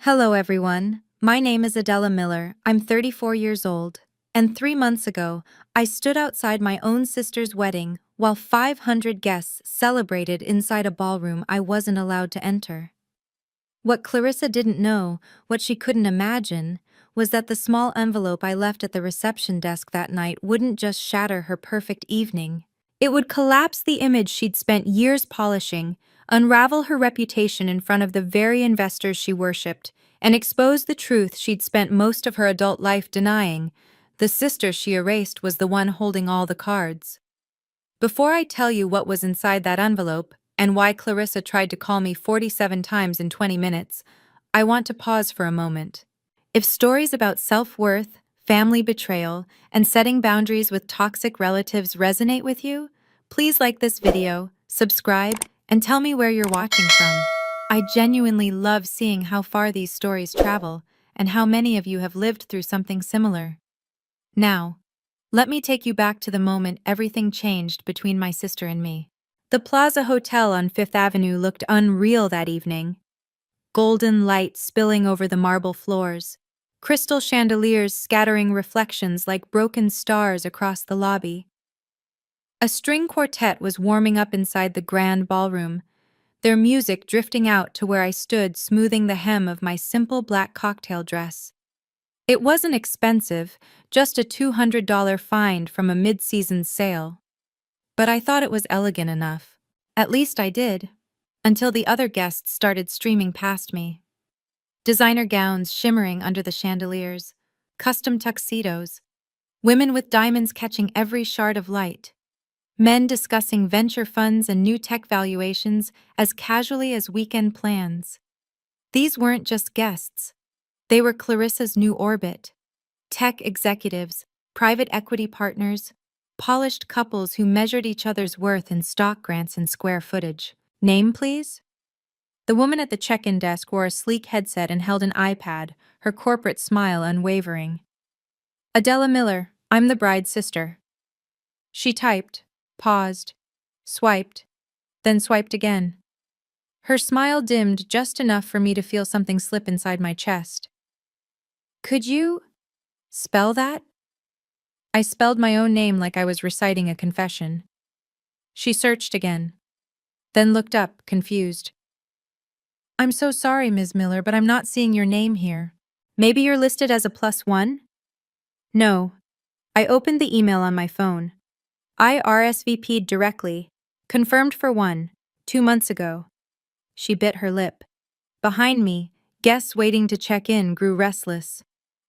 Hello everyone, my name is Adela Miller, I'm 34 years old, and 3 months ago, I stood outside my own sister's wedding while 500 guests celebrated inside a ballroom I wasn't allowed to enter. What Clarissa didn't know, what she couldn't imagine, was that the small envelope I left at the reception desk that night wouldn't just shatter her perfect evening. It would collapse the image she'd spent years polishing, unravel her reputation in front of the very investors she worshipped, and expose the truth she'd spent most of her adult life denying. The sister she erased was the one holding all the cards. Before I tell you what was inside that envelope, and why Clarissa tried to call me 47 times in 20 minutes, I want to pause for a moment. If stories about self-worth, family betrayal, and setting boundaries with toxic relatives resonate with you, please like this video, subscribe, and tell me where you're watching from. I genuinely love seeing how far these stories travel, and how many of you have lived through something similar. Now, let me take you back to the moment everything changed between my sister and me. The Plaza Hotel on Fifth Avenue looked unreal that evening. Golden light spilling over the marble floors, crystal chandeliers scattering reflections like broken stars across the lobby. A string quartet was warming up inside the grand ballroom, their music drifting out to where I stood smoothing the hem of my simple black cocktail dress. It wasn't expensive, just a $200 find from a mid-season sale. But I thought it was elegant enough. At least I did. Until the other guests started streaming past me. Designer gowns shimmering under the chandeliers, custom tuxedos, women with diamonds catching every shard of light, men discussing venture funds and new tech valuations as casually as weekend plans. These weren't just guests. They were Clarissa's new orbit. Tech executives, private equity partners, polished couples who measured each other's worth in stock grants and square footage. Name, please? The woman at the check-in desk wore a sleek headset and held an iPad, her corporate smile unwavering. Adela Miller, I'm the bride's sister. She typed, paused, swiped, then swiped again. Her smile dimmed just enough for me to feel something slip inside my chest. Could you spell that? I spelled my own name like I was reciting a confession. She searched again, then looked up, confused. I'm so sorry, Ms. Miller, but I'm not seeing your name here. Maybe you're listed as a +1? No. I opened the email on my phone. I RSVP'd directly, confirmed for 2 months ago. She bit her lip. Behind me, guests waiting to check in grew restless.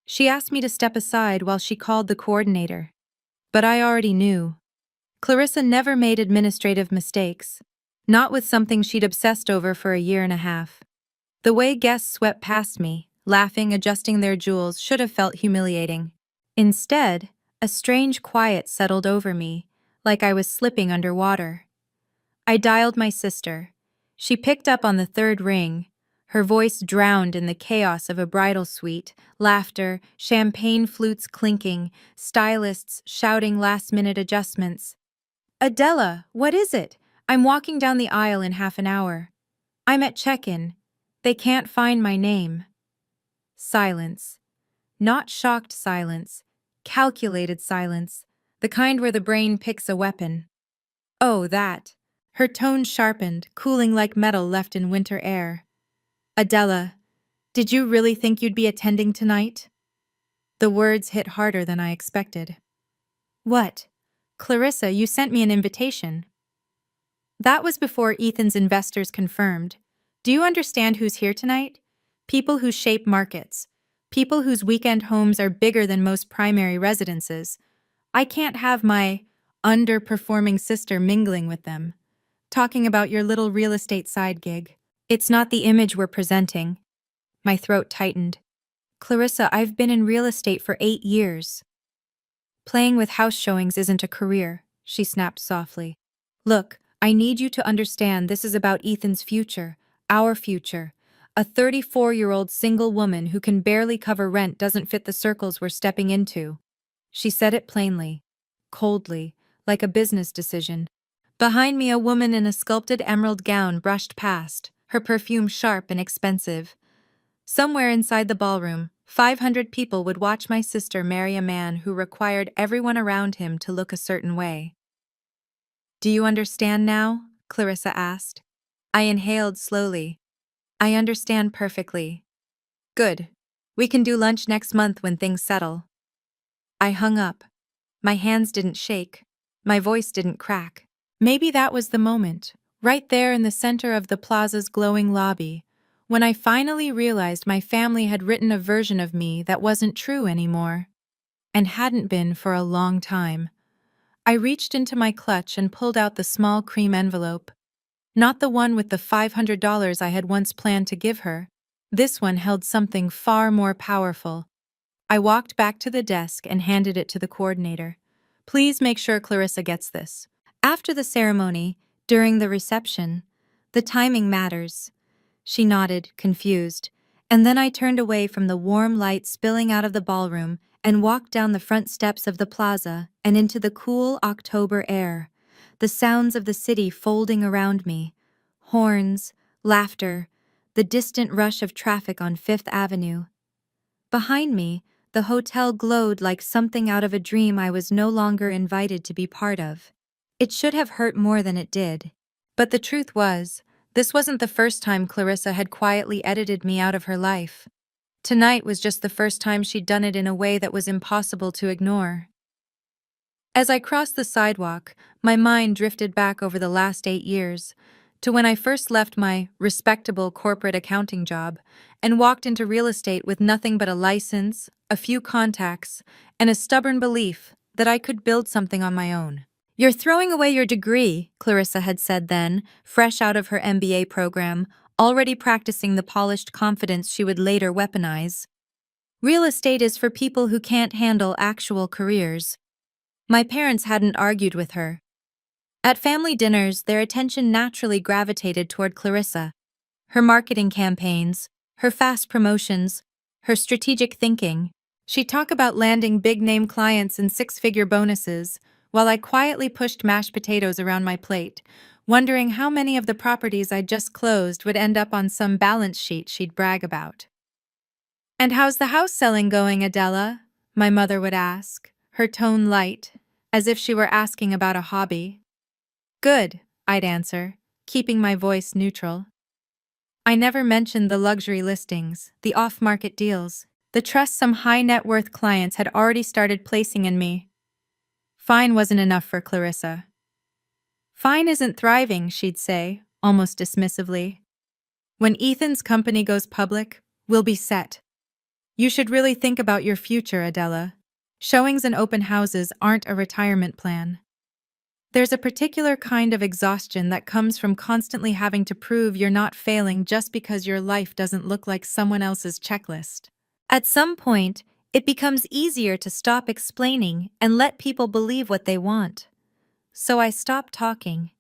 She asked me to step aside while she called the coordinator. But I already knew. Clarissa never made administrative mistakes. Not with something she'd obsessed over for a year and a half. The way guests swept past me, laughing, adjusting their jewels, should have felt humiliating. Instead, a strange quiet settled over me, like I was slipping underwater. I dialed my sister. She picked up on the third ring, her voice drowned in the chaos of a bridal suite, laughter, champagne flutes clinking, stylists shouting last-minute adjustments. Adela, what is it? I'm walking down the aisle in half an hour. I'm at check-in. They can't find my name. Silence. Not shocked silence. Calculated silence. The kind where the brain picks a weapon. Oh, that. Her tone sharpened, cooling like metal left in winter air. Adela, did you really think you'd be attending tonight? The words hit harder than I expected. What? Clarissa, you sent me an invitation. That was before Ethan's investors confirmed. Do you understand who's here tonight? People who shape markets. People whose weekend homes are bigger than most primary residences. I can't have my underperforming sister mingling with them, talking about your little real estate side gig. It's not the image we're presenting. My throat tightened. Clarissa, I've been in real estate for 8 years. Playing with house showings isn't a career, she snapped softly. Look, I need you to understand this is about Ethan's future, our future. A 34-year-old single woman who can barely cover rent doesn't fit the circles we're stepping into. She said it plainly, coldly, like a business decision. Behind me, a woman in a sculpted emerald gown brushed past, her perfume sharp and expensive. Somewhere inside the ballroom, 500 people would watch my sister marry a man who required everyone around him to look a certain way. "Do you understand now?" Clarissa asked. I inhaled slowly. "I understand perfectly." "Good. We can do lunch next month when things settle." I hung up. My hands didn't shake. My voice didn't crack. Maybe that was the moment, right there in the center of the plaza's glowing lobby, when I finally realized my family had written a version of me that wasn't true anymore, and hadn't been for a long time. I reached into my clutch and pulled out the small cream envelope. Not the one with the $500 I had once planned to give her. This one held something far more powerful. I walked back to the desk and handed it to the coordinator. "Please make sure Clarissa gets this." After the ceremony, during the reception, the timing matters. She nodded, confused, and then I turned away from the warm light spilling out of the ballroom and walked down the front steps of the plaza and into the cool October air, the sounds of the city folding around me, horns, laughter, the distant rush of traffic on Fifth Avenue. Behind me, the hotel glowed like something out of a dream I was no longer invited to be part of. It should have hurt more than it did. But the truth was, this wasn't the first time Clarissa had quietly edited me out of her life. Tonight was just the first time she'd done it in a way that was impossible to ignore. As I crossed the sidewalk, my mind drifted back over the last 8 years, to when I first left my respectable corporate accounting job and walked into real estate with nothing but a license, a few contacts, and a stubborn belief that I could build something on my own. "You're throwing away your degree," Clarissa had said then, fresh out of her MBA program, already practicing the polished confidence she would later weaponize. "Real estate is for people who can't handle actual careers." My parents hadn't argued with her. At family dinners, their attention naturally gravitated toward Clarissa. Her marketing campaigns, her fast promotions, her strategic thinking. She'd talk about landing big-name clients and six-figure bonuses, while I quietly pushed mashed potatoes around my plate, wondering how many of the properties I'd just closed would end up on some balance sheet she'd brag about. "And how's the house selling going, Adela?" my mother would ask, her tone light, as if she were asking about a hobby. "Good," I'd answer, keeping my voice neutral. I never mentioned the luxury listings, the off-market deals, the trust some high-net-worth clients had already started placing in me. Fine wasn't enough for Clarissa. "Fine isn't thriving," she'd say, almost dismissively. "When Ethan's company goes public, we'll be set. You should really think about your future, Adela. Showings and open houses aren't a retirement plan. There's a particular kind of exhaustion that comes from constantly having to prove you're not failing just because your life doesn't look like someone else's checklist." At some point, it becomes easier to stop explaining and let people believe what they want. So I stopped talking.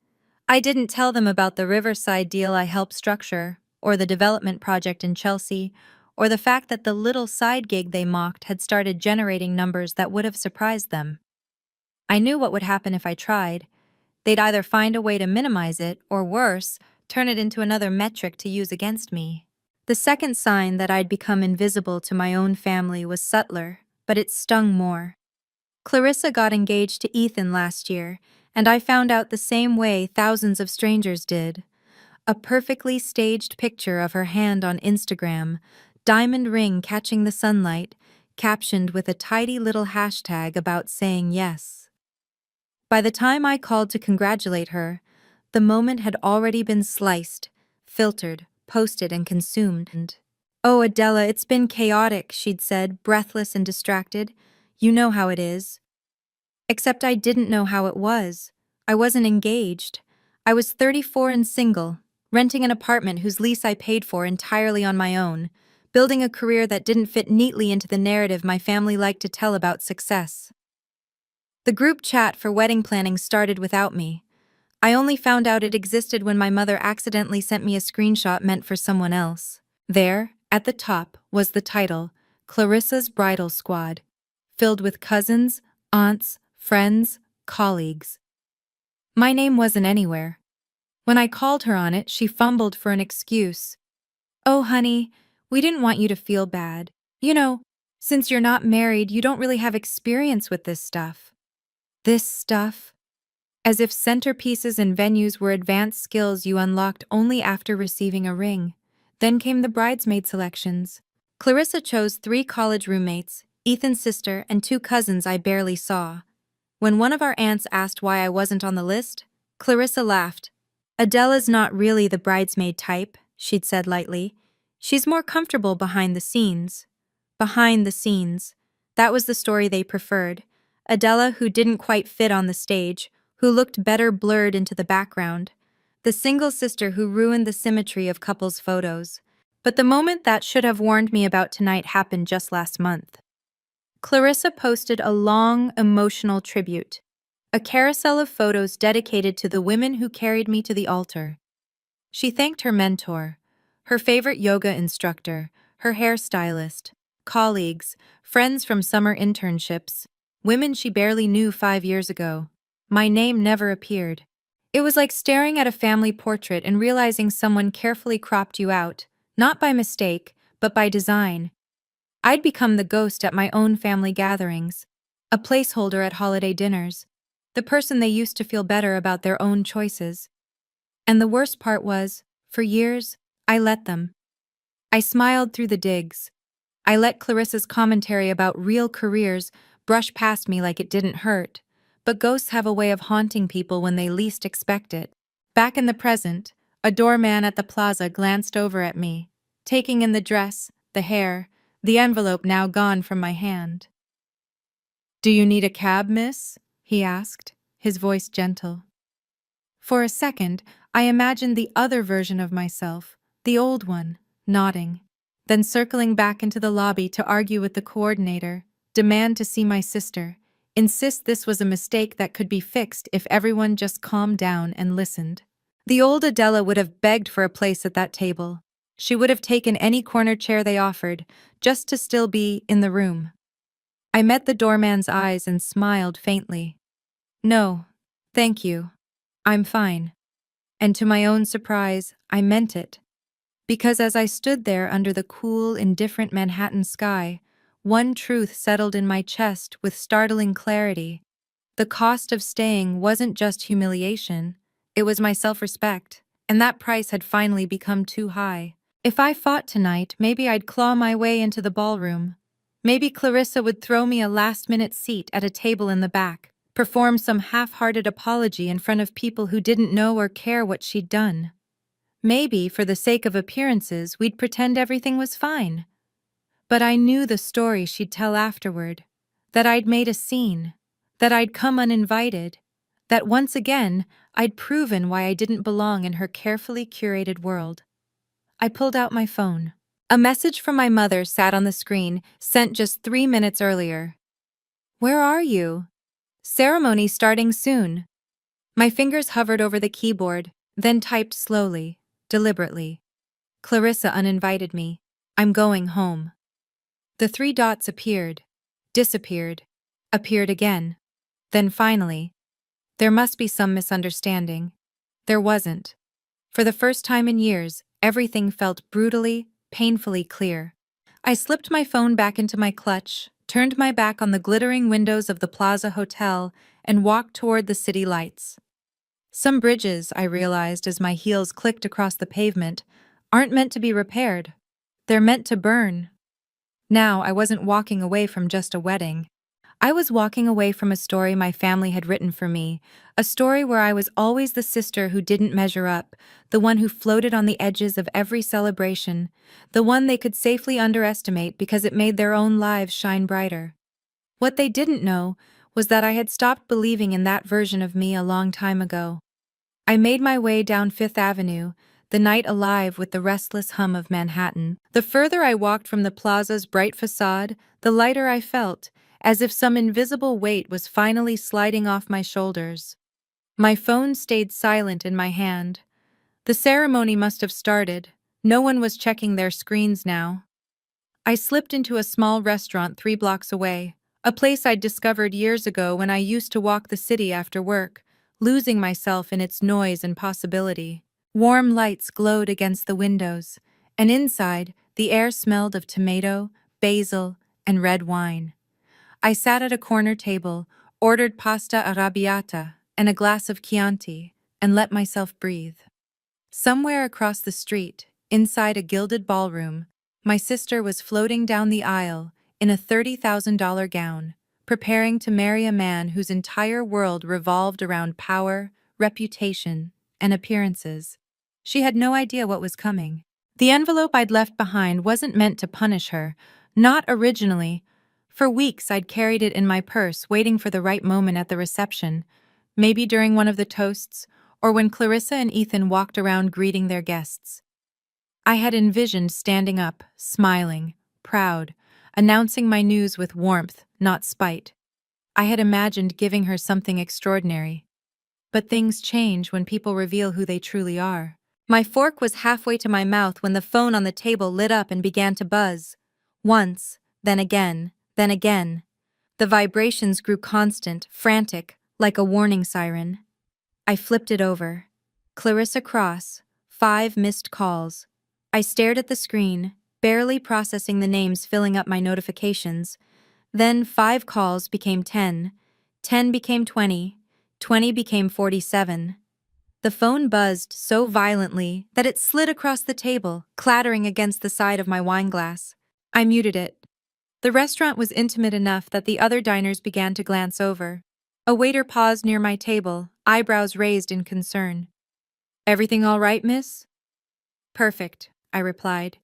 I didn't tell them about the Riverside deal I helped structure, or the development project in Chelsea, or the fact that the little side gig they mocked had started generating numbers that would have surprised them. I knew what would happen if I tried. They'd either find a way to minimize it, or worse, turn it into another metric to use against me. The second sign that I'd become invisible to my own family was subtler, but it stung more. Clarissa got engaged to Ethan last year, and I found out the same way thousands of strangers did. A perfectly staged picture of her hand on Instagram, diamond ring catching the sunlight, captioned with a tidy little hashtag about saying yes. By the time I called to congratulate her, the moment had already been sliced, filtered, posted, and consumed. "Oh, Adela, it's been chaotic," she'd said, breathless and distracted. "You know how it is." Except I didn't know how it was. I wasn't engaged. I was 34 and single, renting an apartment whose lease I paid for entirely on my own, building a career that didn't fit neatly into the narrative my family liked to tell about success. The group chat for wedding planning started without me. I only found out it existed when my mother accidentally sent me a screenshot meant for someone else. There, at the top, was the title, Clarissa's Bridal Squad, filled with cousins, aunts, friends, colleagues. My name wasn't anywhere. When I called her on it, she fumbled for an excuse. "Oh, honey, We didn't want you to feel bad. You know, since you're not married, you don't really have experience with this stuff. This stuff? As if centerpieces and venues were advanced skills you unlocked only after receiving a ring. Then came the bridesmaid selections. Clarissa chose 3 college roommates, Ethan's sister, and 2 cousins I barely saw. When one of our aunts asked why I wasn't on the list, Clarissa laughed. Adela's not really the bridesmaid type, she'd said lightly. She's more comfortable behind the scenes. Behind the scenes. That was the story they preferred. Adela, who didn't quite fit on the stage, who looked better blurred into the background. The single sister who ruined the symmetry of couples' photos. But the moment that should have warned me about tonight happened just last month. Clarissa posted a long, emotional tribute. A carousel of photos dedicated to the women who carried me to the altar. She thanked her mentor, her favorite yoga instructor, her hairstylist, colleagues, friends from summer internships, women she barely knew 5 years ago. My name never appeared. It was like staring at a family portrait and realizing someone carefully cropped you out, not by mistake, but by design. I'd become the ghost at my own family gatherings, a placeholder at holiday dinners, the person they used to feel better about their own choices. And the worst part was, for years, I let them. I smiled through the digs. I let Clarissa's commentary about real careers brush past me like it didn't hurt. But ghosts have a way of haunting people when they least expect it. Back in the present, a doorman at the plaza glanced over at me, taking in the dress, the hair, the envelope now gone from my hand. "Do you need a cab, miss?" he asked, his voice gentle. For a second, I imagined the other version of myself, the old one, nodding, then circling back into the lobby to argue with the coordinator, demand to see my sister, insist this was a mistake that could be fixed if everyone just calmed down and listened. The old Adela would have begged for a place at that table. She would have taken any corner chair they offered, just to still be in the room. I met the doorman's eyes and smiled faintly. "No, thank you. I'm fine." And to my own surprise, I meant it. Because as I stood there under the cool, indifferent Manhattan sky, one truth settled in my chest with startling clarity. The cost of staying wasn't just humiliation, it was my self-respect, and that price had finally become too high. If I fought tonight, maybe I'd claw my way into the ballroom. Maybe Clarissa would throw me a last-minute seat at a table in the back, perform some half-hearted apology in front of people who didn't know or care what she'd done. Maybe, for the sake of appearances, we'd pretend everything was fine. But I knew the story she'd tell afterward, that I'd made a scene, that I'd come uninvited, that once again I'd proven why I didn't belong in her carefully curated world. I pulled out my phone. A message from my mother sat on the screen, sent just 3 minutes earlier. "Where are you? Ceremony starting soon." My fingers hovered over the keyboard, then typed slowly, deliberately. "Clarissa uninvited me. I'm going home." The 3 dots appeared, disappeared, appeared again. Then finally, there must be some misunderstanding. There wasn't. For the first time in years, everything felt brutally, painfully clear. I slipped my phone back into my clutch, turned my back on the glittering windows of the Plaza Hotel, and walked toward the city lights. Some bridges, I realized as my heels clicked across the pavement, aren't meant to be repaired. They're meant to burn. Now, I wasn't walking away from just a wedding. I was walking away from a story my family had written for me, a story where I was always the sister who didn't measure up, the one who floated on the edges of every celebration, the one they could safely underestimate because it made their own lives shine brighter. What they didn't know was that I had stopped believing in that version of me a long time ago. I made my way down Fifth Avenue, the night alive with the restless hum of Manhattan. The further I walked from the plaza's bright facade, the lighter I felt, as if some invisible weight was finally sliding off my shoulders. My phone stayed silent in my hand. The ceremony must have started. No one was checking their screens now. I slipped into a small restaurant 3 blocks away, a place I'd discovered years ago when I used to walk the city after work, losing myself in its noise and possibility. Warm lights glowed against the windows, and inside, The air smelled of tomato, basil, and red wine. I sat at a corner table, ordered pasta arrabbiata and a glass of Chianti, and let myself breathe. Somewhere across the street, inside a gilded ballroom, my sister was floating down the aisle in a $30,000 gown, preparing to marry a man whose entire world revolved around power, reputation, and appearances. She had no idea what was coming. The envelope I'd left behind wasn't meant to punish her, not originally. For weeks I'd carried it in my purse, waiting for the right moment at the reception, maybe during one of the toasts, or when Clarissa and Ethan walked around greeting their guests. I had envisioned standing up, smiling, proud, announcing my news with warmth, not spite. I had imagined giving her something extraordinary. But things change when people reveal who they truly are. My fork was halfway to my mouth when the phone on the table lit up and began to buzz. Once, then again, then again. The vibrations grew constant, frantic, like a warning siren. I flipped it over. Clarissa Cross, 5 missed calls. I stared at the screen, barely processing the names filling up my notifications. Then 5 calls became 10, 10 became 20, 20 became 47. The phone buzzed so violently that it slid across the table, clattering against the side of my wine glass. I muted it. The restaurant was intimate enough that the other diners began to glance over. A waiter paused near my table, eyebrows raised in concern. "Everything all right, miss?" "Perfect," I replied.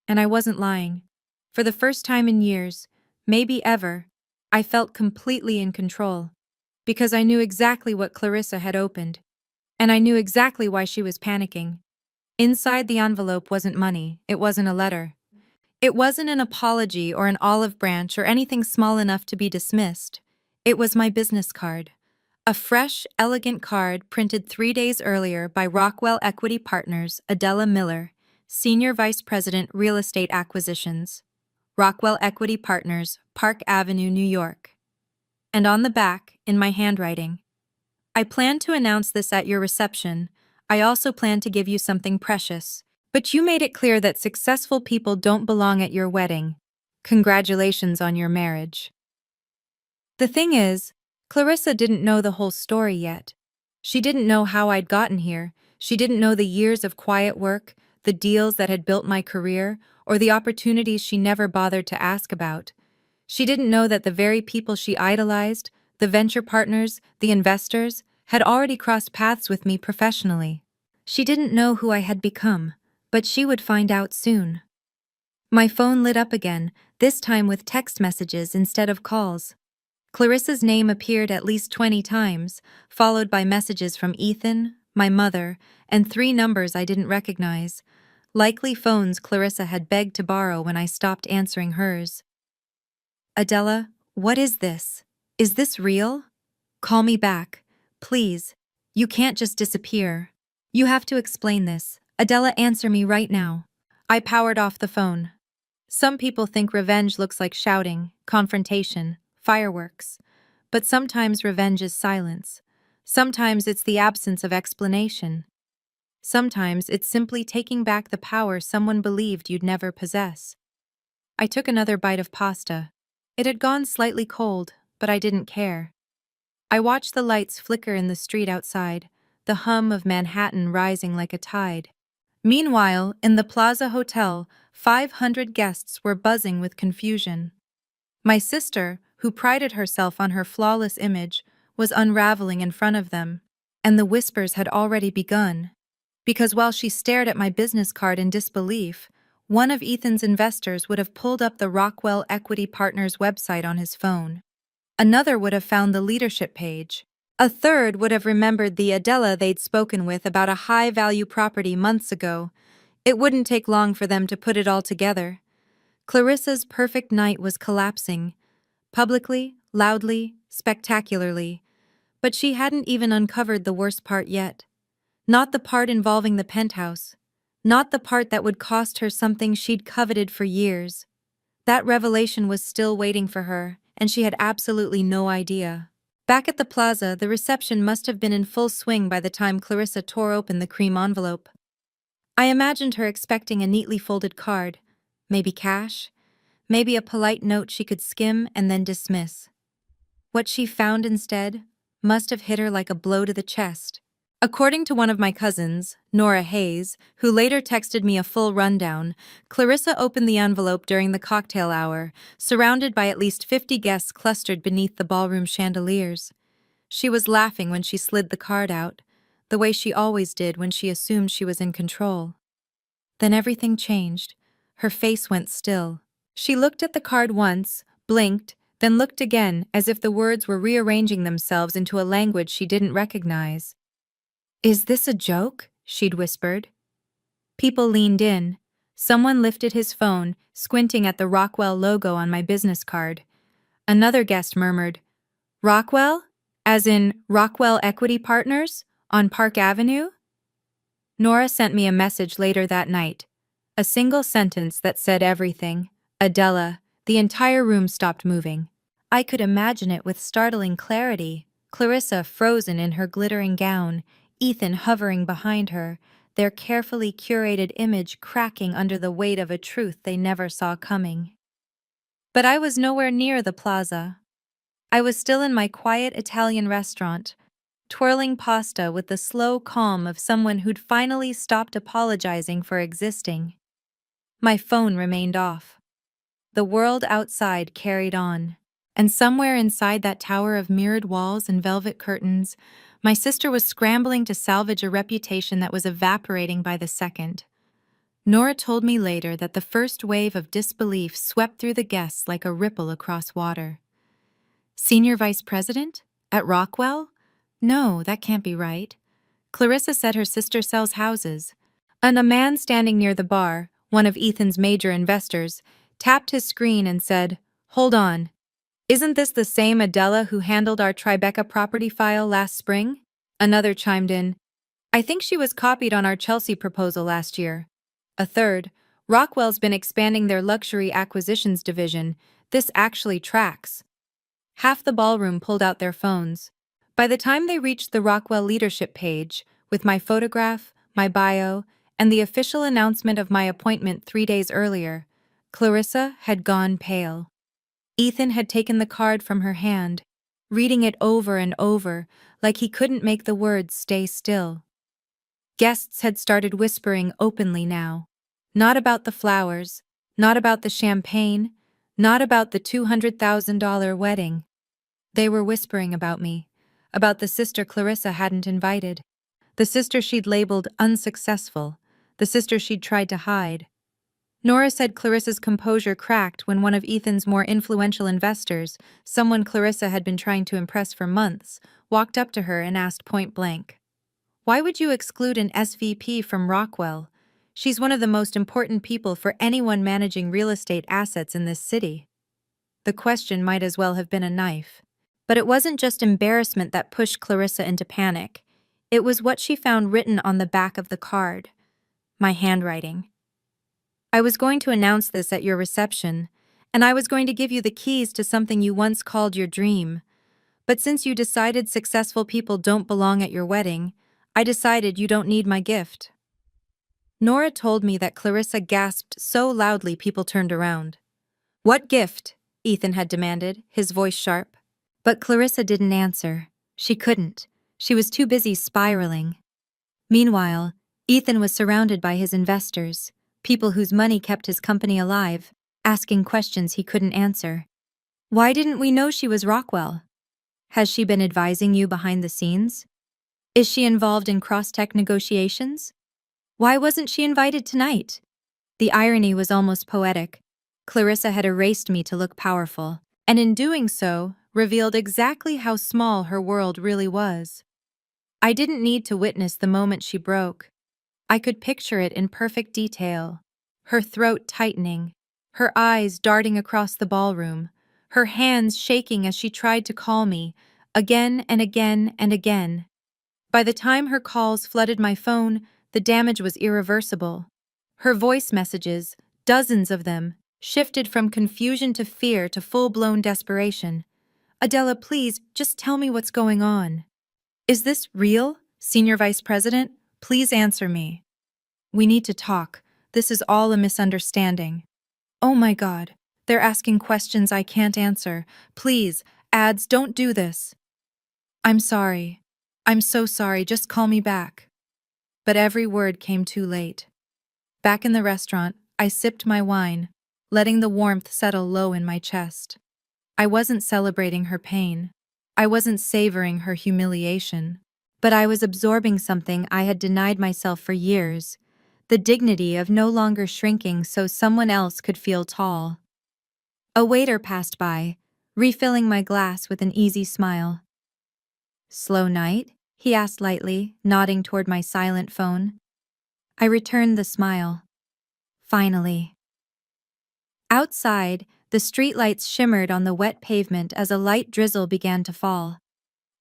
And I wasn't lying. For the first time in years, maybe ever, I felt completely in control. Because I knew exactly what Clarissa had opened. And I knew exactly why she was panicking. Inside the envelope wasn't money, it wasn't a letter. It wasn't an apology or an olive branch or anything small enough to be dismissed. It was my business card. A fresh, elegant card printed 3 days earlier by Rockwell Equity Partners, Adela Miller, Senior Vice President, Real Estate Acquisitions. Rockwell Equity Partners, Park Avenue, New York. And on the back, in my handwriting, "I plan to announce this at your reception. I also plan to give you something precious. But you made it clear that successful people don't belong at your wedding. Congratulations on your marriage." The thing is, Clarissa didn't know the whole story yet. She didn't know how I'd gotten here. She didn't know the years of quiet work, the deals that had built my career, or the opportunities she never bothered to ask about. She didn't know that the very people she idolized, the venture partners, the investors, had already crossed paths with me professionally. She didn't know who I had become, but she would find out soon. My phone lit up again, this time with text messages instead of calls. Clarissa's name appeared at least 20 times, followed by messages from Ethan, my mother, and 3 numbers I didn't recognize. Likely phones Clarissa had begged to borrow when I stopped answering hers. "Adela, what is this? Is this real? Call me back, please. You can't just disappear. You have to explain this. Adela, answer me right now." I powered off the phone. Some people think revenge looks like shouting, confrontation, fireworks. But sometimes revenge is silence. Sometimes it's the absence of explanation. Sometimes it's simply taking back the power someone believed you'd never possess. I took another bite of pasta. It had gone slightly cold, but I didn't care. I watched the lights flicker in the street outside, the hum of Manhattan rising like a tide. Meanwhile, in the Plaza Hotel, 500 guests were buzzing with confusion. My sister, who prided herself on her flawless image, was unraveling in front of them, and the whispers had already begun. Because while she stared at my business card in disbelief, one of Ethan's investors would have pulled up the Rockwell Equity Partners website on his phone. Another would have found the leadership page. A third would have remembered the Adela they'd spoken with about a high-value property months ago. It wouldn't take long for them to put it all together. Clarissa's perfect night was collapsing. Publicly, loudly, spectacularly. But she hadn't even uncovered the worst part yet. Not the part involving the penthouse. Not the part that would cost her something she'd coveted for years. That revelation was still waiting for her, and she had absolutely no idea. Back at the plaza, the reception must have been in full swing by the time Clarissa tore open the cream envelope. I imagined her expecting a neatly folded card, Maybe cash? Maybe a polite note she could skim and then dismiss. What she found instead must have hit her like a blow to the chest. According to one of my cousins, Nora Hayes, who later texted me a full rundown, Clarissa opened the envelope during the cocktail hour, surrounded by at least 50 guests clustered beneath the ballroom chandeliers. She was laughing when she slid the card out, the way she always did when she assumed she was in control. Then everything changed. Her face went still. She looked at the card once, blinked, then looked again as if the words were rearranging themselves into a language she didn't recognize. "Is this a joke?" she'd whispered. People leaned in. Someone lifted his phone, squinting at the Rockwell logo on my business card. Another guest murmured, "Rockwell? As in Rockwell Equity Partners? On Park Avenue?" Nora sent me a message later that night. A single sentence that said everything. "Adela." The entire room stopped moving. I could imagine it with startling clarity. Clarissa frozen in her glittering gown, Ethan hovering behind her, their carefully curated image cracking under the weight of a truth they never saw coming. But I was nowhere near the plaza. I was still in my quiet Italian restaurant, twirling pasta with the slow calm of someone who'd finally stopped apologizing for existing. My phone remained off. The world outside carried on. And somewhere inside that tower of mirrored walls and velvet curtains, my sister was scrambling to salvage a reputation that was evaporating by the second. Nora told me later that the first wave of disbelief swept through the guests like a ripple across water. Senior Vice President? At Rockwell? No, that can't be right. Clarissa said her sister sells houses. And a man standing near the bar, one of Ethan's major investors, tapped his screen and said, "Hold on. Isn't this the same Adela who handled our Tribeca property file last spring?" Another chimed in, "I think she was copied on our Chelsea proposal last year." A third, "Rockwell's been expanding their luxury acquisitions division. This actually tracks." Half the ballroom pulled out their phones. By the time they reached the Rockwell leadership page, with my photograph, my bio, and the official announcement of my appointment 3 days earlier, Clarissa had gone pale. Ethan had taken the card from her hand, reading it over and over, like he couldn't make the words stay still. Guests had started whispering openly now. Not about the flowers, not about the champagne, not about the $200,000 wedding. They were whispering about me, about the sister Clarissa hadn't invited, the sister she'd labeled unsuccessful, the sister she'd tried to hide. Nora said Clarissa's composure cracked when one of Ethan's more influential investors, someone Clarissa had been trying to impress for months, walked up to her and asked point blank, "Why would you exclude an SVP from Rockwell? She's one of the most important people for anyone managing real estate assets in this city." The question might as well have been a knife. But it wasn't just embarrassment that pushed Clarissa into panic. It was what she found written on the back of the card. My handwriting. "I was going to announce this at your reception, and I was going to give you the keys to something you once called your dream. But since you decided successful people don't belong at your wedding, I decided you don't need my gift." Nora told me that Clarissa gasped so loudly people turned around. "What gift?" Ethan had demanded, his voice sharp. But Clarissa didn't answer. She couldn't. She was too busy spiraling. Meanwhile, Ethan was surrounded by his investors, people whose money kept his company alive, asking questions he couldn't answer. "Why didn't we know she was Rockwell? Has she been advising you behind the scenes? Is she involved in cross-tech negotiations? Why wasn't she invited tonight?" The irony was almost poetic. Clarissa had erased me to look powerful, and in doing so, revealed exactly how small her world really was. I didn't need to witness the moment she broke. I could picture it in perfect detail. Her throat tightening, her eyes darting across the ballroom, her hands shaking as she tried to call me, again and again and again. By the time her calls flooded my phone, the damage was irreversible. Her voice messages, dozens of them, shifted from confusion to fear to full-blown desperation. "Adela, please, just tell me what's going on. Is this real? Senior Vice President, please answer me. We need to talk. This is all a misunderstanding." Oh my God. They're asking questions I can't answer. Please, ads, don't do this. I'm sorry. I'm so sorry, just call me back. But every word came too late. Back in the restaurant, I sipped my wine, letting the warmth settle low in my chest. I wasn't celebrating her pain. I wasn't savoring her humiliation. But I was absorbing something I had denied myself for years, the dignity of no longer shrinking so someone else could feel tall. A waiter passed by, refilling my glass with an easy smile. "Slow night?" he asked lightly, nodding toward my silent phone. I returned the smile. Finally. Outside, the streetlights shimmered on the wet pavement as a light drizzle began to fall.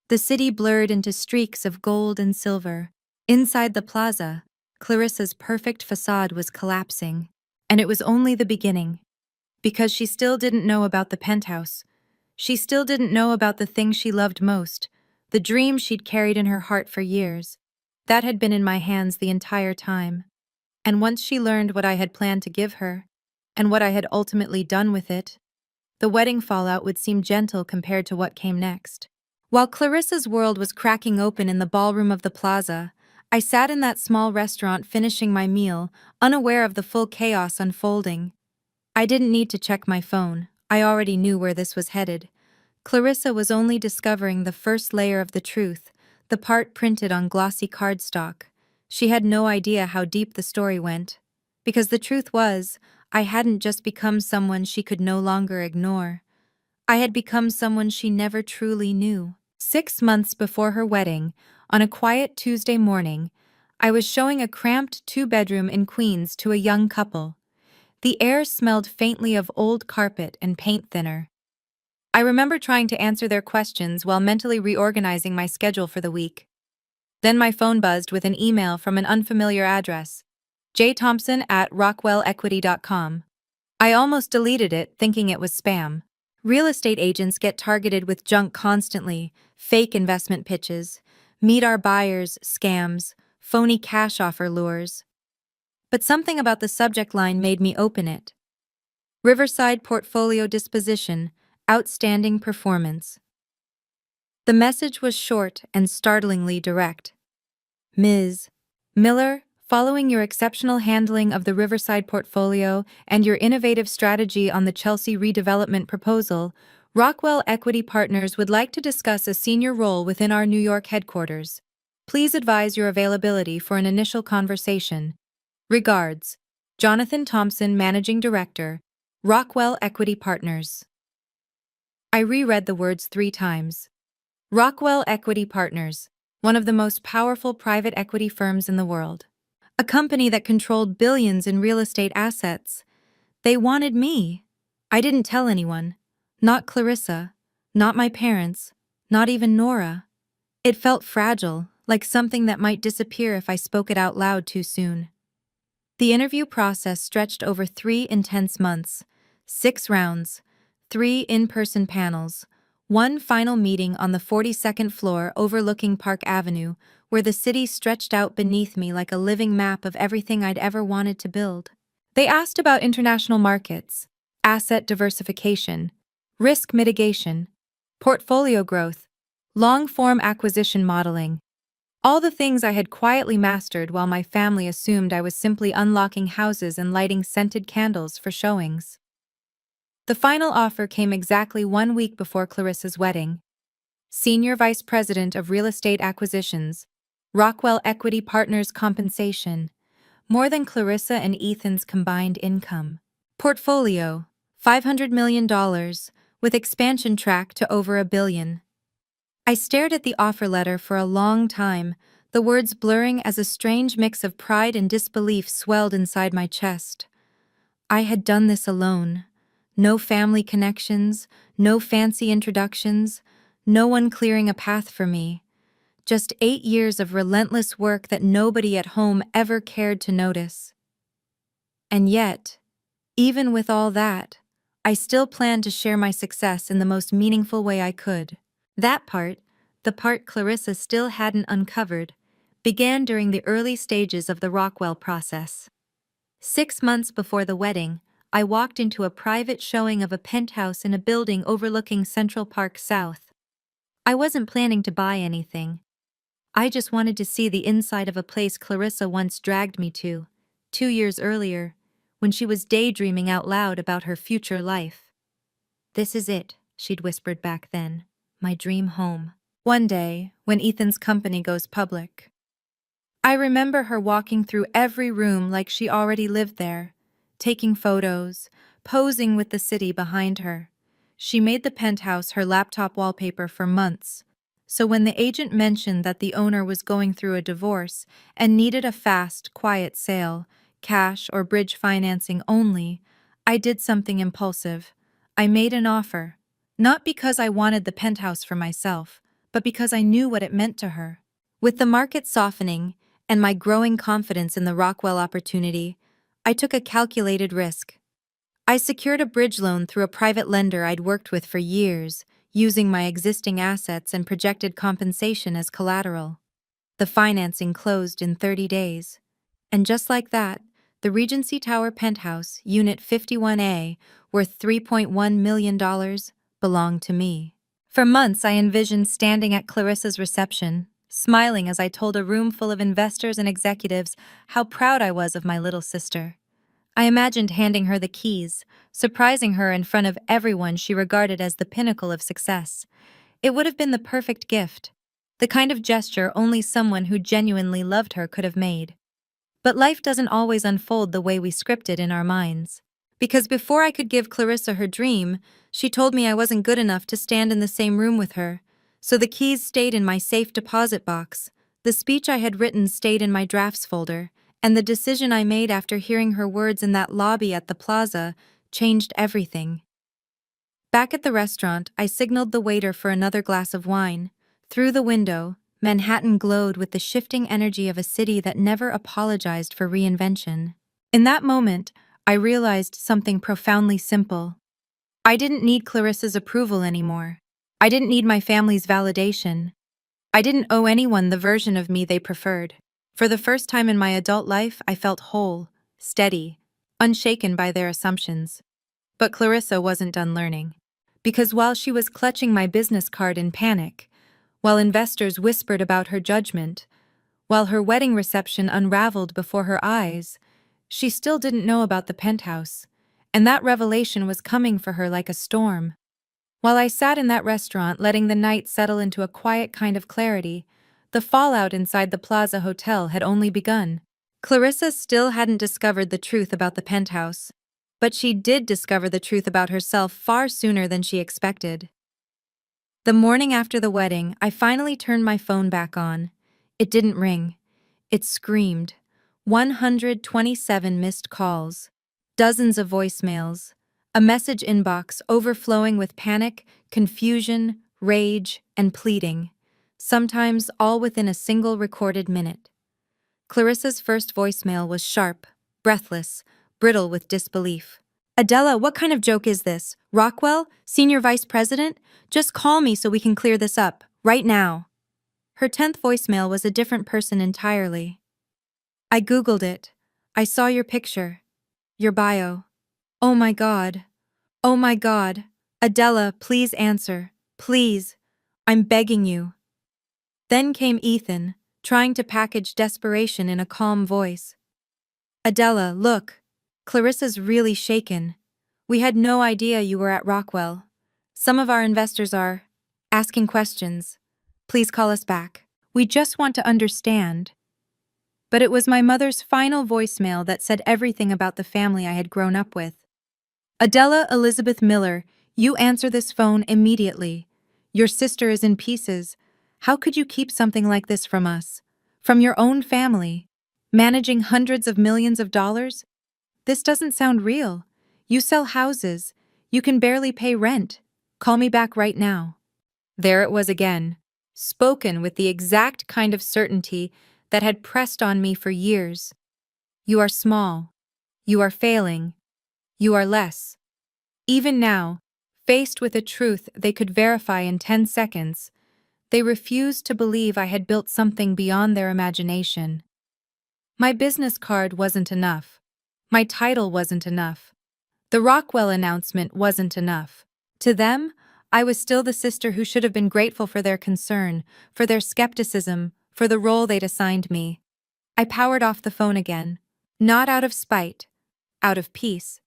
The city blurred into streaks of gold and silver. Inside the plaza, Clarissa's perfect facade was collapsing. And it was only the beginning. Because she still didn't know about the penthouse. She still didn't know about the thing she loved most, the dream she'd carried in her heart for years. That had been in my hands the entire time. And once she learned what I had planned to give her, and what I had ultimately done with it, the wedding fallout would seem gentle compared to what came next. While Clarissa's world was cracking open in the ballroom of the plaza, I sat in that small restaurant finishing my meal, unaware of the full chaos unfolding. I didn't need to check my phone. I already knew where this was headed. Clarissa was only discovering the first layer of the truth, the part printed on glossy cardstock. She had no idea how deep the story went. Because the truth was, I hadn't just become someone she could no longer ignore. I had become someone she never truly knew. 6 months before her wedding, on a quiet Tuesday morning, I was showing a cramped two-bedroom in Queens to a young couple. The air smelled faintly of old carpet and paint thinner. I remember trying to answer their questions while mentally reorganizing my schedule for the week. Then my phone buzzed with an email from an unfamiliar address, jthompson@rockwellequity.com. I almost deleted it, thinking it was spam. Real estate agents get targeted with junk constantly, fake investment pitches, meet our buyers scams, phony cash offer lures. But something about the subject line made me open it. Riverside Portfolio Disposition, Outstanding Performance. The message was short and startlingly direct. Ms. Miller, following your exceptional handling of the Riverside portfolio and your innovative strategy on the Chelsea redevelopment proposal, Rockwell Equity Partners would like to discuss a senior role within our New York headquarters. Please advise your availability for an initial conversation. Regards, Jonathan Thompson, Managing Director, Rockwell Equity Partners. I reread the words 3 times. Rockwell Equity Partners, one of the most powerful private equity firms in the world. A company that controlled billions in real estate assets. They wanted me. I didn't tell anyone. Not Clarissa. Not my parents. Not even Nora. It felt fragile, like something that might disappear if I spoke it out loud too soon. The interview process stretched over 3 intense months, 6 rounds, 3 in-person panels, one final meeting on the 42nd floor overlooking Park Avenue, where the city stretched out beneath me like a living map of everything I'd ever wanted to build. They asked about international markets, asset diversification, risk mitigation, portfolio growth, long-form acquisition modeling, all the things I had quietly mastered while my family assumed I was simply unlocking houses and lighting scented candles for showings. The final offer came exactly 1 week before Clarissa's wedding. Senior Vice President of Real Estate Acquisitions, Rockwell Equity Partners compensation, more than Clarissa and Ethan's combined income. Portfolio, $500 million, with expansion track to over $1 billion. I stared at the offer letter for a long time, the words blurring as a strange mix of pride and disbelief swelled inside my chest. I had done this alone. No family connections, no fancy introductions, no one clearing a path for me. Just 8 years of relentless work that nobody at home ever cared to notice. And yet, even with all that, I still planned to share my success in the most meaningful way I could. That part, the part Clarissa still hadn't uncovered, began during the early stages of the Rockwell process. 6 months before the wedding, I walked into a private showing of a penthouse in a building overlooking Central Park South. I wasn't planning to buy anything. I just wanted to see the inside of a place Clarissa once dragged me to, 2 years earlier, when she was daydreaming out loud about her future life. "This is it," she'd whispered back then, "my dream home." One day, when Ethan's company goes public, I remember her walking through every room like she already lived there, taking photos, posing with the city behind her. She made the penthouse her laptop wallpaper for months, so when the agent mentioned that the owner was going through a divorce and needed a fast, quiet sale, cash or bridge financing only, I did something impulsive. I made an offer, not because I wanted the penthouse for myself, but because I knew what it meant to her. With the market softening, and my growing confidence in the Rockwell opportunity, I took a calculated risk. I secured a bridge loan through a private lender I'd worked with for years, using my existing assets and projected compensation as collateral. The financing closed in 30 days. And just like that, the Regency Tower penthouse, Unit 51A, worth $3.1 million, belonged to me. For months, I envisioned standing at Clarissa's reception, smiling as I told a room full of investors and executives how proud I was of my little sister. I imagined handing her the keys, surprising her in front of everyone she regarded as the pinnacle of success. It would have been the perfect gift, the kind of gesture only someone who genuinely loved her could have made. But life doesn't always unfold the way we script it in our minds. Because before I could give Clarissa her dream, she told me I wasn't good enough to stand in the same room with her. So the keys stayed in my safe deposit box, the speech I had written stayed in my drafts folder, and the decision I made after hearing her words in that lobby at the plaza changed everything. Back at the restaurant, I signaled the waiter for another glass of wine. Through the window, Manhattan glowed with the shifting energy of a city that never apologized for reinvention. In that moment, I realized something profoundly simple. I didn't need Clarissa's approval anymore. I didn't need my family's validation. I didn't owe anyone the version of me they preferred. For the first time in my adult life, I felt whole, steady, unshaken by their assumptions. But Clarissa wasn't done learning. Because while she was clutching my business card in panic, while investors whispered about her judgment, while her wedding reception unraveled before her eyes, she still didn't know about the penthouse, and that revelation was coming for her like a storm. While I sat in that restaurant letting the night settle into a quiet kind of clarity, the fallout inside the Plaza Hotel had only begun. Clarissa still hadn't discovered the truth about the penthouse, but she did discover the truth about herself far sooner than she expected. The morning after the wedding, I finally turned my phone back on. It didn't ring. It screamed. 127 missed calls. Dozens of voicemails. A message inbox overflowing with panic, confusion, rage, and pleading. Sometimes all within a single recorded minute. Clarissa's first voicemail was sharp, breathless, brittle with disbelief. "Adela, what kind of joke is this? Rockwell? Senior Vice President? Just call me so we can clear this up, right now." Her 10th voicemail was a different person entirely. "I Googled it. I saw your picture. Your bio. Oh my God. Oh my God. Adela, please answer. Please. I'm begging you." Then came Ethan, trying to package desperation in a calm voice. "Adela, look. Clarissa's really shaken. We had no idea you were at Rockwell. Some of our investors are asking questions. Please call us back. We just want to understand." But it was my mother's final voicemail that said everything about the family I had grown up with. "Adela Elizabeth Miller, you answer this phone immediately. Your sister is in pieces. How could you keep something like this from us? From your own family? Managing hundreds of millions of dollars? This doesn't sound real. You sell houses. You can barely pay rent. Call me back right now." There it was again, spoken with the exact kind of certainty that had pressed on me for years. "You are small. You are failing. You are less." Even now, faced with a truth they could verify in 10 seconds, they refused to believe I had built something beyond their imagination. My business card wasn't enough. My title wasn't enough. The Rockwell announcement wasn't enough. To them, I was still the sister who should have been grateful for their concern, for their skepticism, for the role they'd assigned me. I powered off the phone again. Not out of spite, out of peace.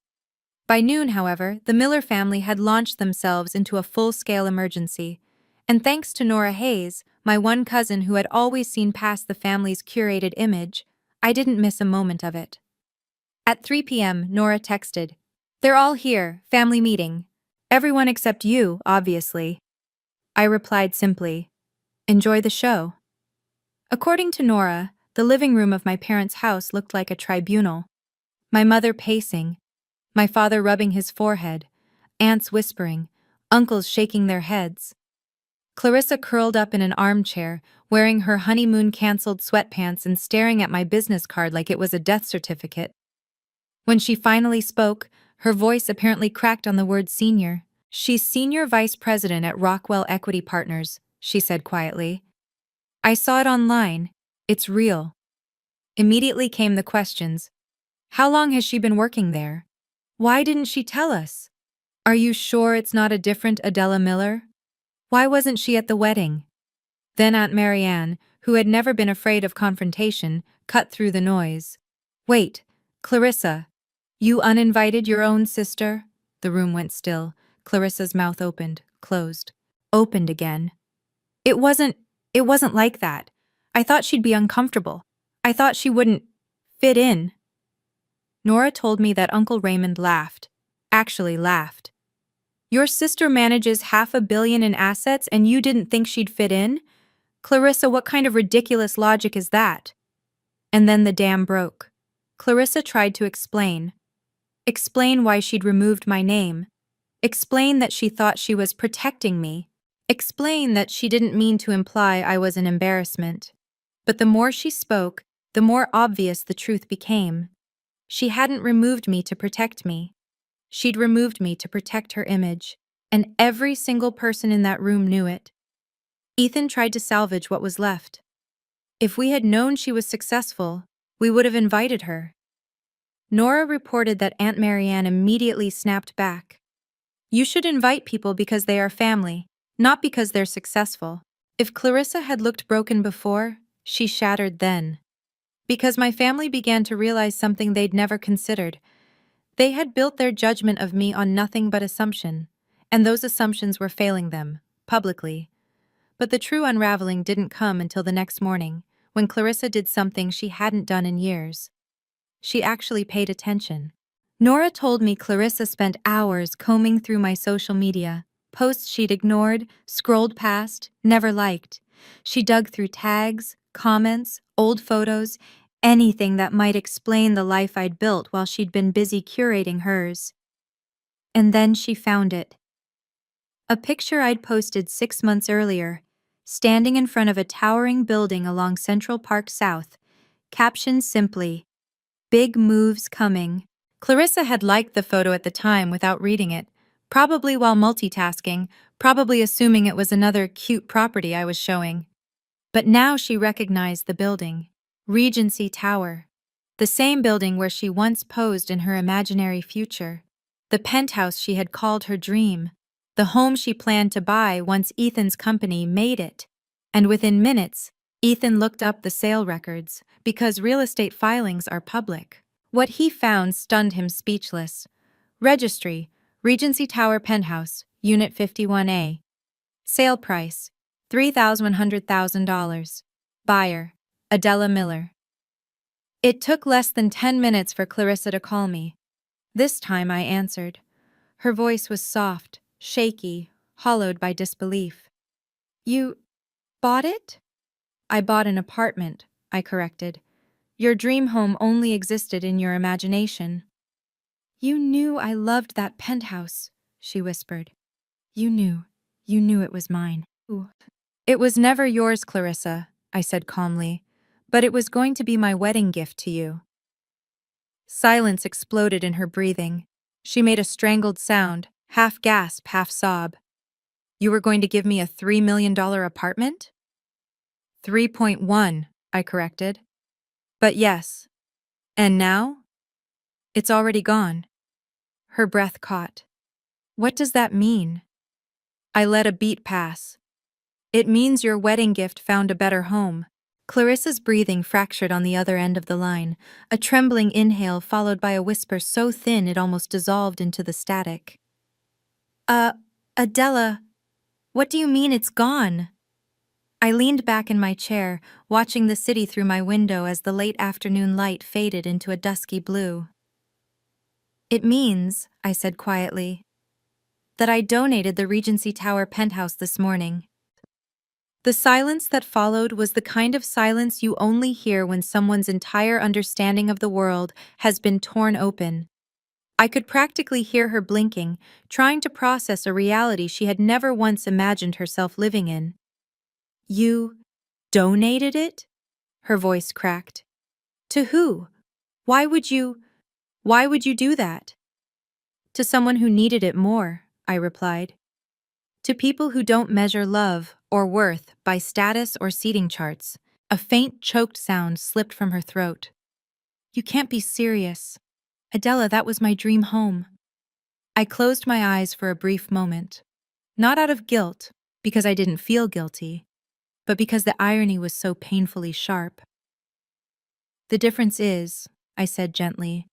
By noon, however, the Miller family had launched themselves into a full-scale emergency. And thanks to Nora Hayes, my one cousin who had always seen past the family's curated image, I didn't miss a moment of it. At 3 p.m., Nora texted, "They're all here, family meeting. Everyone except you, obviously." I replied simply, "Enjoy the show." According to Nora, the living room of my parents' house looked like a tribunal. My mother pacing, my father rubbing his forehead, aunts whispering, uncles shaking their heads. Clarissa curled up in an armchair, wearing her honeymoon-canceled sweatpants and staring at my business card like it was a death certificate. When she finally spoke, her voice apparently cracked on the word senior. "She's senior vice president at Rockwell Equity Partners," she said quietly. "I saw it online. It's real." Immediately came the questions. How long has she been working there? Why didn't she tell us? Are you sure it's not a different Adela Miller? Why wasn't she at the wedding? Then Aunt Marianne, who had never been afraid of confrontation, cut through the noise. "Wait, Clarissa. You uninvited your own sister?" The room went still. Clarissa's mouth opened, closed, opened again. It wasn't like that. I thought she'd be uncomfortable. I thought she wouldn't fit in." Nora told me that Uncle Raymond laughed. Actually laughed. "Your sister manages $500 million in assets and you didn't think she'd fit in? Clarissa, what kind of ridiculous logic is that?" And then the dam broke. Clarissa tried to explain. Explain why she'd removed my name. Explain that she thought she was protecting me. Explain that she didn't mean to imply I was an embarrassment. But the more she spoke, the more obvious the truth became. She hadn't removed me to protect me. She'd removed me to protect her image, and every single person in that room knew it. Ethan tried to salvage what was left. If we had known she was successful, we would have invited her. Nora reported that Aunt Marianne immediately snapped back. "You should invite people because they are family, not because they're successful." If Clarissa had looked broken before, she shattered then. Because my family began to realize something they'd never considered. They had built their judgment of me on nothing but assumption, and those assumptions were failing them, publicly. But the true unraveling didn't come until the next morning, when Clarissa did something she hadn't done in years. She actually paid attention. Nora told me Clarissa spent hours combing through my social media, posts she'd ignored, scrolled past, never liked. She dug through tags, comments, old photos, anything that might explain the life I'd built while she'd been busy curating hers. And then she found it. A picture I'd posted 6 months earlier, standing in front of a towering building along Central Park South, captioned simply, "Big moves coming." Clarissa had liked the photo at the time without reading it, probably while multitasking, probably assuming it was another cute property I was showing. But now she recognized the building, Regency Tower, the same building where she once posed in her imaginary future, the penthouse she had called her dream, the home she planned to buy once Ethan's company made it. And within minutes, Ethan looked up the sale records, because real estate filings are public. What he found stunned him speechless. Registry, Regency Tower Penthouse, Unit 51A. Sale price, $3,100,000. Buyer, Adela Miller. It took less than 10 minutes for Clarissa to call me. This time I answered. Her voice was soft, shaky, hollowed by disbelief. "You bought it?" "I bought an apartment," I corrected. "Your dream home only existed in your imagination." "You knew I loved that penthouse," she whispered. You knew it was mine." Ooh. "It was never yours, Clarissa," I said calmly, "but it was going to be my wedding gift to you." Silence exploded in her breathing. She made a strangled sound, half gasp, half sob. "You were going to give me a $3 million apartment?" 3.1, I corrected. "But yes. And now? It's already gone." Her breath caught. What does that mean? I let a beat pass. It means your wedding gift found a better home. Clarissa's breathing fractured on the other end of the line, a trembling inhale followed by a whisper so thin it almost dissolved into the static. Adela, what do you mean it's gone? I leaned back in my chair, watching the city through my window as the late afternoon light faded into a dusky blue. It means, I said quietly, that I donated the Regency Tower penthouse this morning. The silence that followed was the kind of silence you only hear when someone's entire understanding of the world has been torn open. I could practically hear her blinking, trying to process a reality she had never once imagined herself living in. You donated it? Her voice cracked. To who? Why would you do that? To someone who needed it more, I replied. To people who don't measure love or worth by status or seating charts. A faint, choked sound slipped from her throat. You can't be serious. Adela, that was my dream home. I closed my eyes for a brief moment. Not out of guilt, because I didn't feel guilty, but because the irony was so painfully sharp. The difference is, I said gently,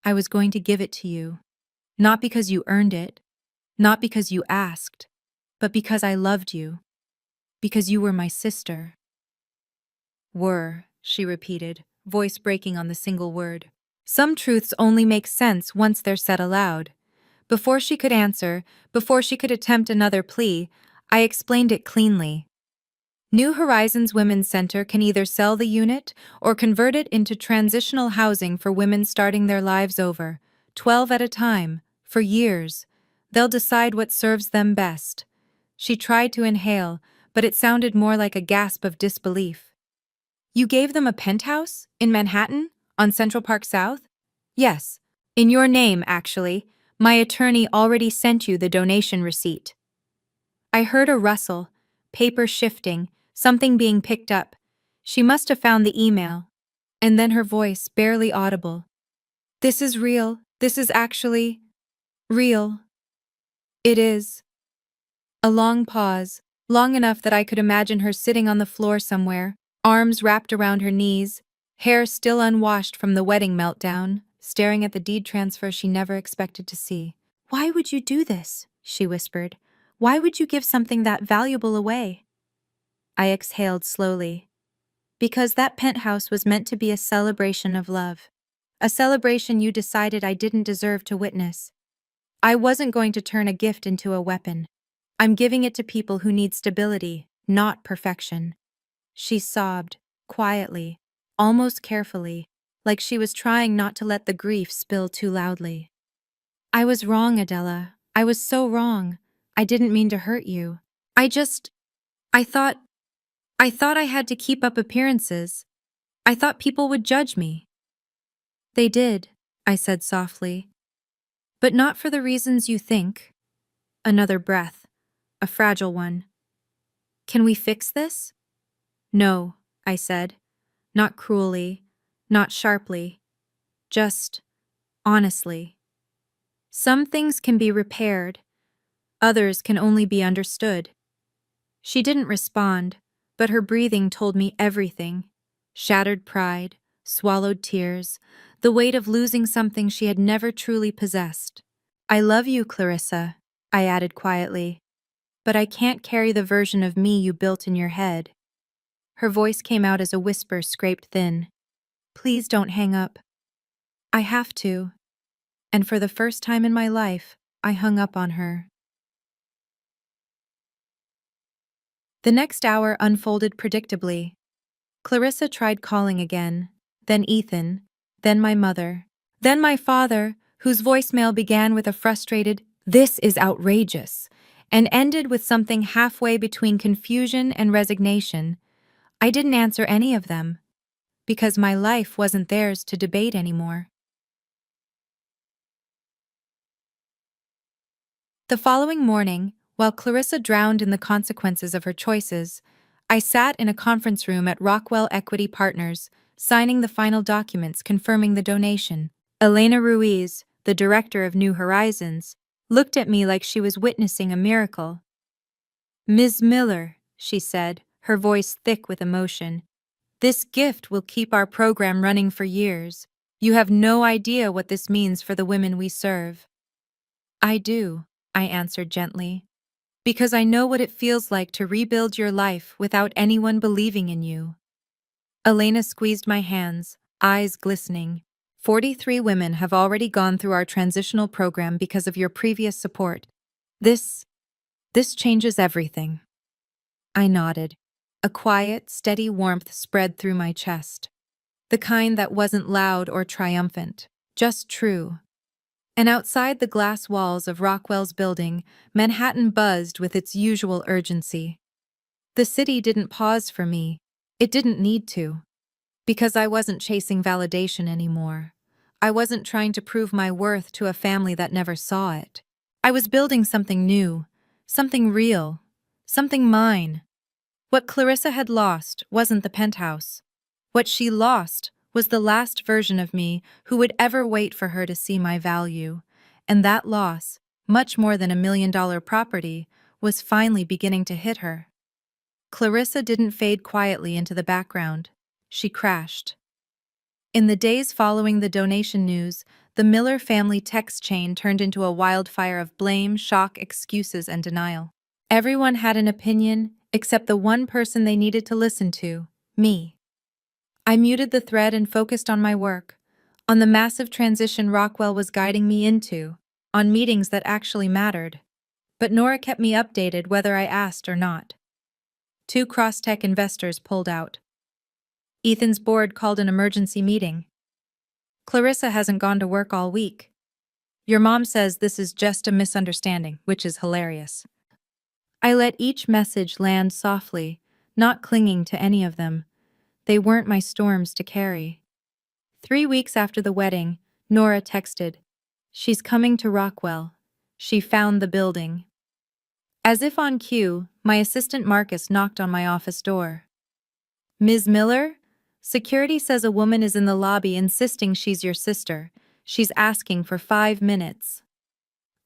I was going to give it to you. Not because you earned it, not because you asked, but because I loved you. Because you were my sister. Were, she repeated, voice breaking on the single word. Some truths only make sense once they're said aloud. Before she could answer, before she could attempt another plea, I explained it cleanly. New Horizons Women's Center can either sell the unit or convert it into transitional housing for women starting their lives over, 12 at a time, for years. They'll decide what serves them best. She tried to inhale, but it sounded more like a gasp of disbelief. You gave them a penthouse? In Manhattan? On Central Park South? Yes. In your name, actually. My attorney already sent you the donation receipt. I heard a rustle, paper shifting, something being picked up. She must have found the email. And then her voice, barely audible. This is real. This is actually real. It is. A long pause, long enough that I could imagine her sitting on the floor somewhere, arms wrapped around her knees, hair still unwashed from the wedding meltdown, staring at the deed transfer she never expected to see. Why would you do this? She whispered. Why would you give something that valuable away? I exhaled slowly. Because that penthouse was meant to be a celebration of love. A celebration you decided I didn't deserve to witness. I wasn't going to turn a gift into a weapon. I'm giving it to people who need stability, not perfection. She sobbed, quietly, almost carefully, like she was trying not to let the grief spill too loudly. I was wrong, Adela. I was so wrong. I didn't mean to hurt you. I thought I had to keep up appearances. I thought people would judge me. They did, I said softly. But not for the reasons you think. Another breath, a fragile one. Can we fix this? No, I said. Not cruelly, not sharply. Just honestly. Some things can be repaired. Others can only be understood. She didn't respond, but her breathing told me everything. Shattered pride, swallowed tears, the weight of losing something she had never truly possessed. I love you, Clarissa, I added quietly, but I can't carry the version of me you built in your head. Her voice came out as a whisper scraped thin. Please don't hang up. I have to. And for the first time in my life, I hung up on her. The next hour unfolded predictably. Clarissa tried calling again, then Ethan, then my mother, then my father, whose voicemail began with a frustrated, "This is outrageous," and ended with something halfway between confusion and resignation. I didn't answer any of them, because my life wasn't theirs to debate anymore. The following morning, while Clarissa drowned in the consequences of her choices, I sat in a conference room at Rockwell Equity Partners, signing the final documents confirming the donation. Elena Ruiz, the director of New Horizons, looked at me like she was witnessing a miracle. "Ms. Miller," she said, her voice thick with emotion, "this gift will keep our program running for years. You have no idea what this means for the women we serve." "I do," I answered gently, "because I know what it feels like to rebuild your life without anyone believing in you." Elena squeezed my hands, eyes glistening. 43 women have already gone through our transitional program because of your previous support. This changes everything. I nodded. A quiet, steady warmth spread through my chest. The kind that wasn't loud or triumphant, just true. And outside the glass walls of Rockwell's building, Manhattan buzzed with its usual urgency. The city didn't pause for me. It didn't need to. Because I wasn't chasing validation anymore. I wasn't trying to prove my worth to a family that never saw it. I was building something new, something real, something mine. What Clarissa had lost wasn't the penthouse. What she lost was the last version of me who would ever wait for her to see my value. And that loss, much more than $1 million property, was finally beginning to hit her. Clarissa didn't fade quietly into the background. She crashed. In the days following the donation news, the Miller family text chain turned into a wildfire of blame, shock, excuses, and denial. Everyone had an opinion, except the one person they needed to listen to, me. I muted the thread and focused on my work, on the massive transition Rockwell was guiding me into, on meetings that actually mattered. But Nora kept me updated whether I asked or not. 2 cross-tech investors pulled out. Ethan's board called an emergency meeting. Clarissa hasn't gone to work all week. Your mom says this is just a misunderstanding, which is hilarious. I let each message land softly, not clinging to any of them. They weren't my storms to carry. 3 weeks after the wedding, Nora texted, "She's coming to Rockwell. She found the building." As if on cue, my assistant Marcus knocked on my office door. "Ms. Miller? Security says a woman is in the lobby insisting she's your sister. She's asking for 5 minutes."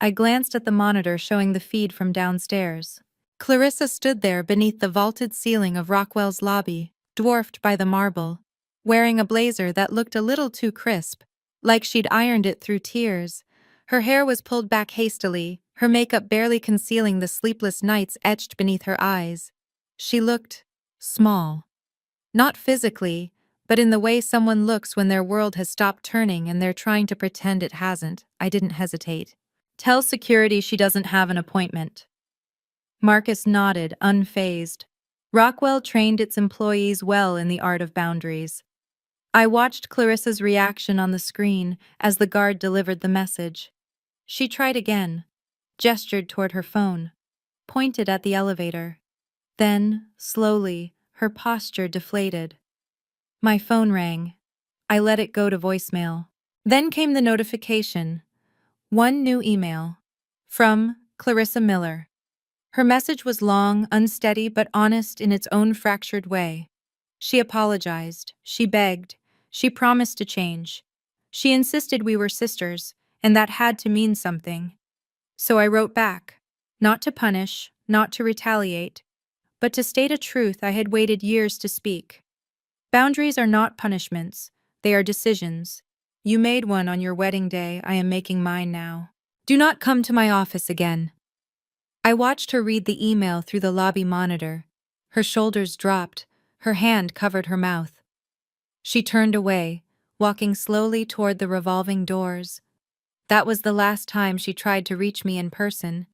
I glanced at the monitor showing the feed from downstairs. Clarissa stood there beneath the vaulted ceiling of Rockwell's lobby, dwarfed by the marble, wearing a blazer that looked a little too crisp, like she'd ironed it through tears. Her hair was pulled back hastily, her makeup barely concealing the sleepless nights etched beneath her eyes. She looked small. Not physically, but in the way someone looks when their world has stopped turning and they're trying to pretend it hasn't. I didn't hesitate. "Tell security she doesn't have an appointment." Marcus nodded, unfazed. Rockwell trained its employees well in the art of boundaries. I watched Clarissa's reaction on the screen as the guard delivered the message. She tried again, gestured toward her phone, pointed at the elevator. Then, slowly, her posture deflated. My phone rang. I let it go to voicemail. Then came the notification. One new email. From Clarissa Miller. Her message was long, unsteady, but honest in its own fractured way. She apologized. She begged. She promised to change. She insisted we were sisters, and that had to mean something. So I wrote back. Not to punish, not to retaliate, but to state a truth I had waited years to speak. Boundaries are not punishments. They are decisions. You made one on your wedding day. I am making mine now. Do not come to my office again. I watched her read the email through the lobby monitor. Her shoulders dropped. Her hand covered her mouth. She turned away, walking slowly toward the revolving doors. That was the last time she tried to reach me in person.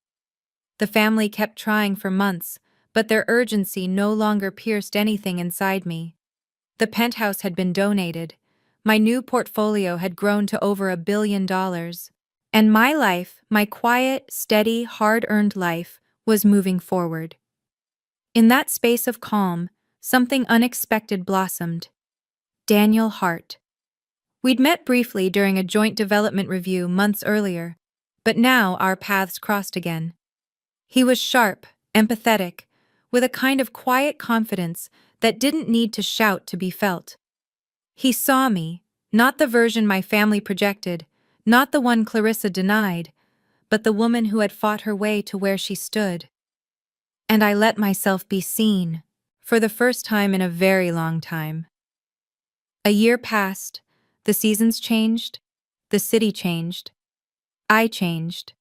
The family kept trying for months, but their urgency no longer pierced anything inside me. The penthouse had been donated. My new portfolio had grown to over $1 billion. And my life, my quiet, steady, hard-earned life, was moving forward. In that space of calm, something unexpected blossomed. Daniel Hart. We'd met briefly during a joint development review months earlier, but now our paths crossed again. He was sharp, empathetic, with a kind of quiet confidence that didn't need to shout to be felt. He saw me, not the version my family projected, Not the one Clarissa denied, but the woman who had fought her way to where she stood. And I let myself be seen, for the first time in a very long time. A year passed, the seasons changed, the city changed, I changed.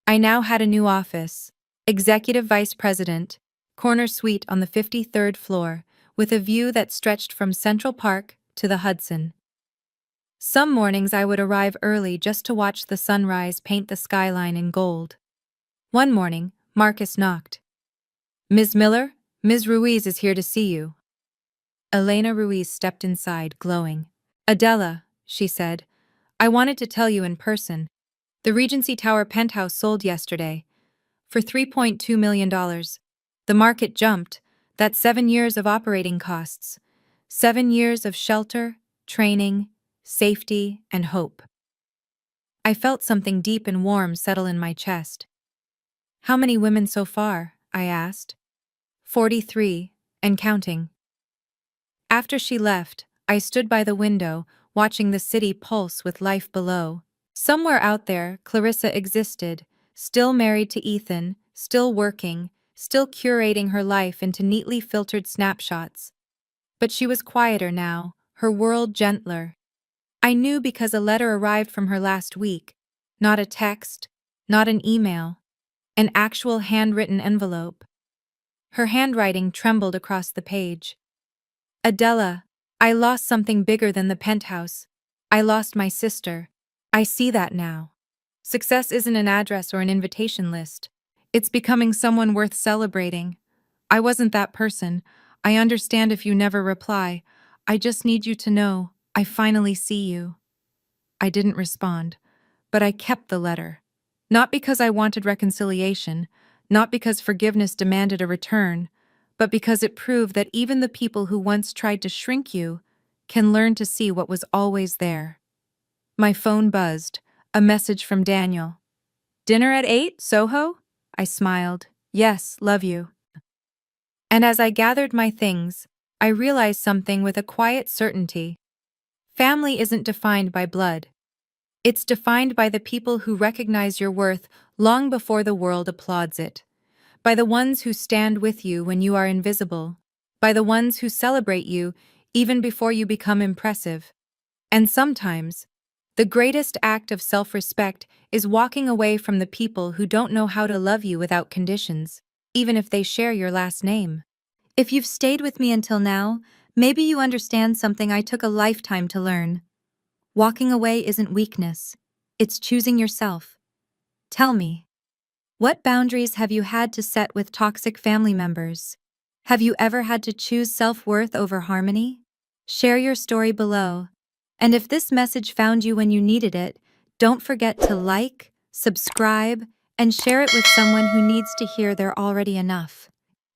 I now had a new office, executive vice president, corner suite on the 53rd floor, with a view that stretched from Central Park to the Hudson. Some mornings I would arrive early just to watch the sunrise paint the skyline in gold. One morning, Marcus knocked. "Ms. Miller, Ms. Ruiz is here to see you." Elena Ruiz stepped inside, glowing. "Adela," she said, "I wanted to tell you in person. The Regency Tower penthouse sold yesterday for $3.2 million. The market jumped. That's 7 years of operating costs. 7 years of shelter, training, safety, and hope." I felt something deep and warm settle in my chest. "How many women so far?" I asked. 43, and counting." After she left, I stood by the window, watching the city pulse with life below. Somewhere out there, Clarissa existed, still married to Ethan, still working, still curating her life into neatly filtered snapshots. But she was quieter now, her world gentler. I knew because a letter arrived from her last week. Not a text, not an email, an actual handwritten envelope. Her handwriting trembled across the page. "Adela, I lost something bigger than the penthouse. I lost my sister. I see that now. Success isn't an address or an invitation list. It's becoming someone worth celebrating. I wasn't that person. I understand if you never reply. I just need you to know, I finally see you." I didn't respond, but I kept the letter. Not because I wanted reconciliation, not because forgiveness demanded a return, but because it proved that even the people who once tried to shrink you can learn to see what was always there. My phone buzzed, a message from Daniel. "Dinner at 8, Soho?" I smiled. "Yes, love you." And as I gathered my things, I realized something with a quiet certainty. Family isn't defined by blood. It's defined by the people who recognize your worth long before the world applauds it. By the ones who stand with you when you are invisible. By the ones who celebrate you even before you become impressive. And sometimes, the greatest act of self-respect is walking away from the people who don't know how to love you without conditions, even if they share your last name. If you've stayed with me until now, maybe you understand something I took a lifetime to learn. Walking away isn't weakness. It's choosing yourself. Tell me, what boundaries have you had to set with toxic family members? Have you ever had to choose self-worth over harmony? Share your story below. And if this message found you when you needed it, don't forget to like, subscribe, and share it with someone who needs to hear they're already enough.